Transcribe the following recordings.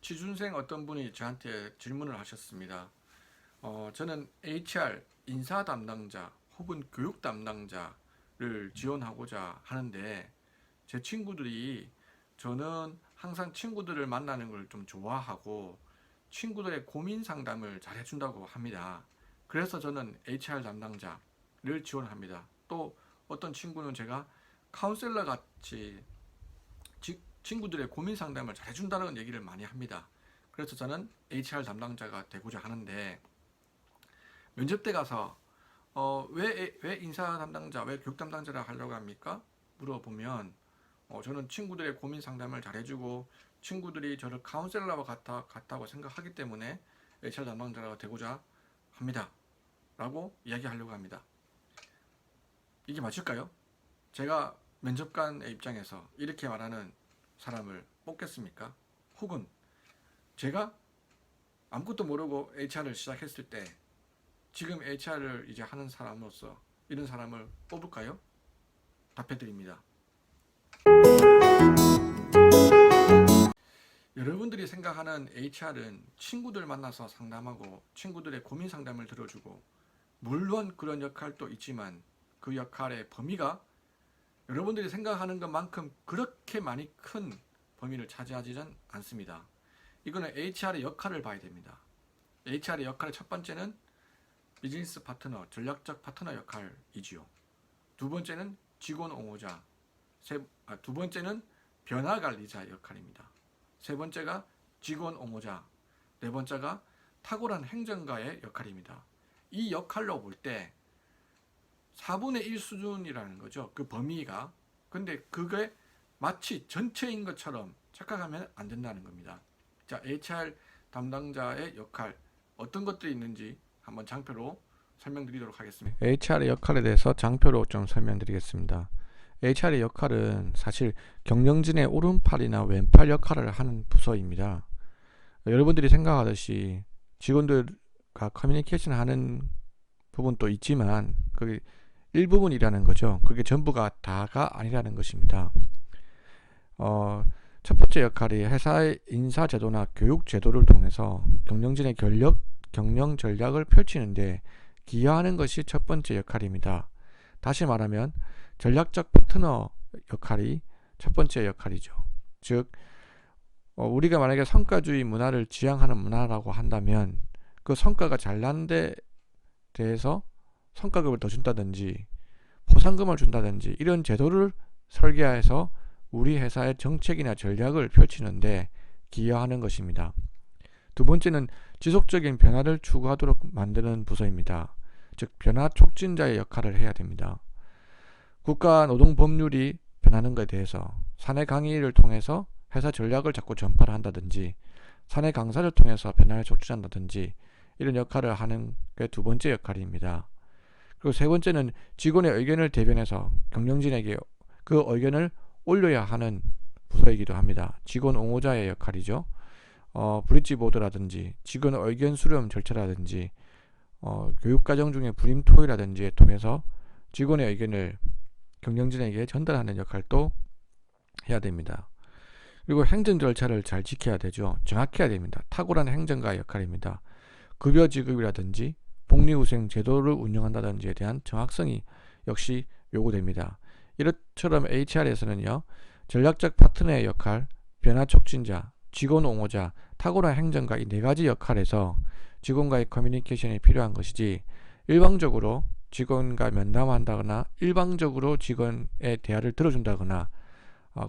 취준생 어떤 분이 저한테 질문을 하셨습니다. 저는 HR 인사 담당자 혹은 교육 담당자를 지원하고자 하는데 제 친구들이 저는 항상 친구들을 만나는 걸 좀 좋아하고 친구들의 고민 상담을 잘 해준다고 합니다. 그래서 저는 HR 담당자를 지원합니다. 또 어떤 친구는 제가 카운셀러 같이 친구들의 고민 상담을 잘 해준다는 얘기를 많이 합니다. 그래서 저는 HR 담당자가 되고자 하는데 면접 때 가서 왜 인사 담당자, 왜 교육 담당자라 하려고 합니까? 물어보면 저는 친구들의 고민 상담을 잘 해주고 친구들이 저를 카운셀러와 같다고 생각하기 때문에 HR 담당자가 되고자 합니다. 라고 이야기하려고 합니다. 이게 맞을까요? 제가 면접관의 입장에서 이렇게 말하는 사람을 뽑겠습니까? 혹은 제가 아무것도 모르고 HR을 시작했을 때 지금 HR을 이제 하는 사람으로서 이런 사람을 뽑을까요? 답해드립니다. 여러분들이 생각하는 HR은 친구들 만나서 상담하고 친구들의 고민 상담을 들어주고 물론 그런 역할도 있지만 그 역할의 범위가 여러분들이 생각하는 것만큼 그렇게 많이 큰 범위를 차지하지는 않습니다. 이거는 HR의 역할을 봐야 됩니다. HR의 역할의 첫 번째는 비즈니스 파트너, 전략적 파트너 역할이지요. 두 번째는 직원 옹호자, 두 번째는 변화 관리자 역할입니다. 세 번째가 직원 옹호자, 네 번째가 탁월한 행정가의 역할입니다. 이 역할로 볼 때 4분의 1 수준이라는 거죠. 그 범위가. 근데 그게 마치 전체인 것처럼 착각하면 안 된다는 겁니다. 자, HR 담당자의 역할 어떤 것들이 있는지 한번 장표로 설명드리도록 하겠습니다. HR의 역할에 대해서 장표로 좀 설명드리겠습니다. HR의 역할은 사실 경영진의 오른팔이나 왼팔 역할을 하는 부서입니다. 여러분들이 생각하듯이 직원들과 커뮤니케이션 하는 부분도 있지만 그게 일부분이라는 거죠. 그게 전부가 다가 아니라는 것입니다. 첫 번째 역할이 회사의 인사 제도나 교육 제도를 통해서 경영진의 경영 전략을 펼치는데 기여하는 것이 첫 번째 역할입니다. 다시 말하면 전략적 파트너 역할이 첫 번째 역할이죠. 즉 우리가 만약에 성과주의 문화를 지향하는 문화라고 한다면 그 성과가 잘난 데 대해서 성과급을 더 준다든지 보상금을 준다든지 이런 제도를 설계해서 우리 회사의 정책이나 전략을 펼치는데 기여하는 것입니다. 두 번째는 지속적인 변화를 추구하도록 만드는 부서입니다. 즉 변화 촉진자의 역할을 해야 됩니다. 국가 노동 법률이 변하는 것에 대해서 사내 강의를 통해서 회사 전략을 자꾸 전파를 한다든지 사내 강사를 통해서 변화를 촉진한다든지 이런 역할을 하는 게 두 번째 역할입니다. 그리고 세 번째는 직원의 의견을 대변해서 경영진에게 그 의견을 올려야 하는 부서이기도 합니다. 직원 옹호자의 역할이죠. 브릿지보드라든지 직원 의견 수렴 절차라든지 교육과정 중에 부림토이라든지에 통해서 직원의 의견을 경영진에게 전달하는 역할도 해야 됩니다. 그리고 행정 절차를 잘 지켜야 되죠. 정확해야 됩니다. 탁월한 행정가의 역할입니다. 급여 지급이라든지 복리후생 제도를 운영한다든지에 대한 정확성이 역시 요구됩니다. 이것처럼 HR에서는요. 전략적 파트너의 역할, 변화 촉진자, 직원 옹호자, 탁월한 행정가 이 네 가지 역할에서 직원과의 커뮤니케이션이 필요한 것이지 일방적으로 직원과 면담한다거나 일방적으로 직원의 대화를 들어준다거나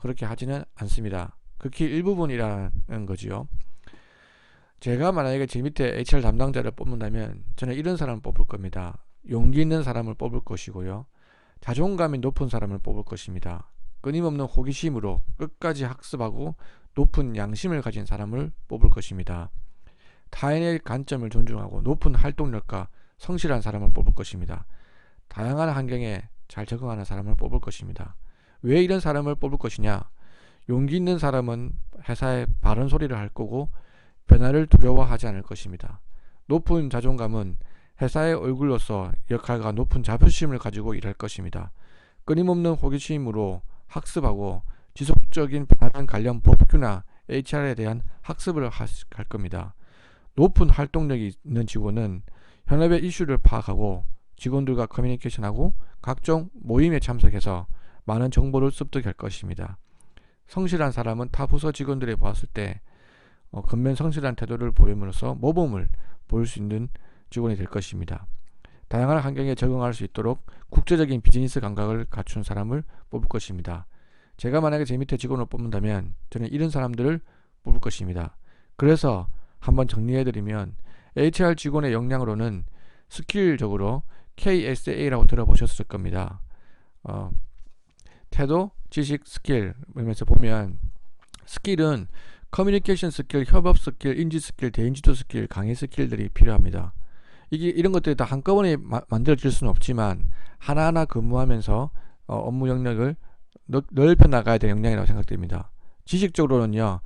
그렇게 하지는 않습니다. 극히 일부분이라는 거지요. 제가 만약에 제 밑에 HR 담당자를 뽑는다면 저는 이런 사람을 뽑을 겁니다. 용기 있는 사람을 뽑을 것이고요. 자존감이 높은 사람을 뽑을 것입니다. 끊임없는 호기심으로 끝까지 학습하고 높은 양심을 가진 사람을 뽑을 것입니다. 타인의 관점을 존중하고 높은 활동력과 성실한 사람을 뽑을 것입니다. 다양한 환경에 잘 적응하는 사람을 뽑을 것입니다. 왜 이런 사람을 뽑을 것이냐? 용기 있는 사람은 회사에 바른 소리를 할 거고 변화를 두려워하지 않을 것입니다. 높은 자존감은 회사의 얼굴로서 역할과 높은 자부심을 가지고 일할 것입니다. 끊임없는 호기심으로 학습하고 지속적인 변화 관련 법규나 HR에 대한 학습을 할 겁니다. 높은 활동력이 있는 직원은 현업의 이슈를 파악하고 직원들과 커뮤니케이션하고 각종 모임에 참석해서 많은 정보를 습득할 것입니다. 성실한 사람은 타 부서 직원들이 보았을 때 근면 성실한 태도를 보임으로써 모범을 보일 수 있는 직원이 될 것입니다. 다양한 환경에 적응할 수 있도록 국제적인 비즈니스 감각을 갖춘 사람을 뽑을 것입니다. 제가 만약에 제 밑에 직원을 뽑는다면 저는 이런 사람들을 뽑을 것입니다. 그래서 한번 정리해드리면 HR 직원의 역량으로는 스킬적으로 KSA라고 들어보셨을 겁니다. 태도, 지식, 스킬 면에서 보면 스킬은 커뮤니케이션 스킬, 협업 스킬, 인지 스킬, 대인지도 스킬, 강의 스킬들이 필요합니다. 이런 것들이 다 한꺼번에 만들어질 수는 없지만 하나하나 근무하면서 업무 영역을 넓혀 나가야 되는 역량이라고 생각됩니다. 지식적으로는요,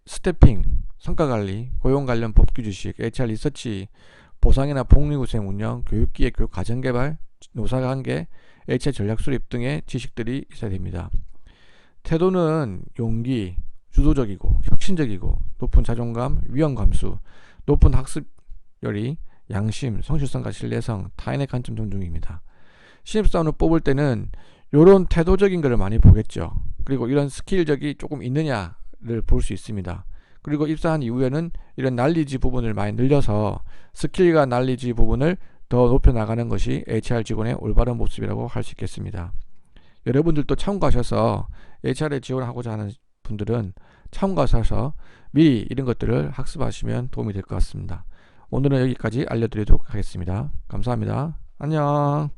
스태핑, 성과관리, 고용 관련 법규 지식, HR 리서치, 보상이나 복리후생 운영, 교육기획, 교육 과정개발, 노사관계, HR 전략 수립 등의 지식들이 있어야 됩니다. 태도는 용기, 주도적이고 혁신적이고 높은 자존감, 위험 감수, 높은 학습열이, 양심, 성실성과 신뢰성, 타인의 관점 존중입니다. 신입사원을 뽑을 때는 이런 태도적인 것을 많이 보겠죠. 그리고 이런 스킬적이 조금 있느냐를 볼 수 있습니다. 그리고 입사한 이후에는 이런 날리지 부분을 많이 늘려서 스킬과 날리지 부분을 더 높여 나가는 것이 HR 직원의 올바른 모습이라고 할 수 있겠습니다. 여러분들도 참고하셔서 HR에 지원하고자 하는 분들은 참고하셔서 미리 이런 것들을 학습하시면 도움이 될 것 같습니다. 오늘은 여기까지 알려드리도록 하겠습니다. 감사합니다. 안녕.